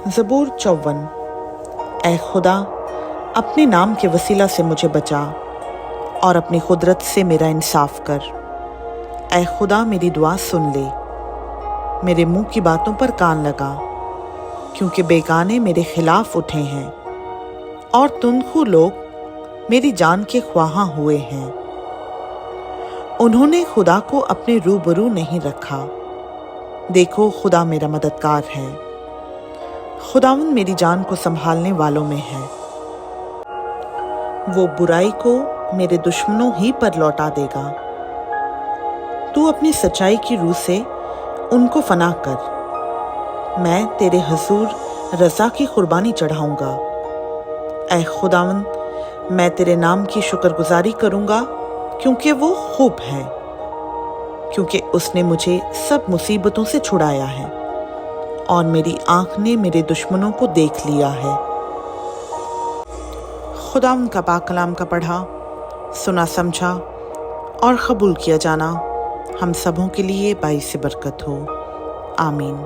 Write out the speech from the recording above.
ज़बूर 54। ऐ खुदा, अपने नाम के वसीला से मुझे बचा और अपनी कुदरत से मेरा इंसाफ कर। ऐ खुदा, मेरी दुआ सुन ले, मेरे मुंह की बातों पर कान लगा, क्योंकि बेगाने मेरे खिलाफ उठे हैं और तुंदखू लोग मेरी जान के ख्वाहां हुए हैं। उन्होंने खुदा को अपने रूबरू नहीं रखा। देखो, खुदा मेरा मददगार है, खुदावंद मेरी जान को संभालने वालों में है। वो बुराई को मेरे दुश्मनों ही पर लौटा देगा। तू अपनी सच्चाई की रूह से उनको फना कर। मैं तेरे हजूर रज़ा की कुर्बानी चढ़ाऊंगा। ऐ खुदावंद, मैं तेरे नाम की शुक्रगुजारी करूंगा, क्योंकि वो खूब है, क्योंकि उसने मुझे सब मुसीबतों से छुड़ाया है और मेरी आंख ने मेरे दुश्मनों को देख लिया है। खुदावंद का पाक कलाम का पढ़ा, सुना, समझा और कबूल किया जाना हम सबों के लिए बाइस बरकत हो। आमीन।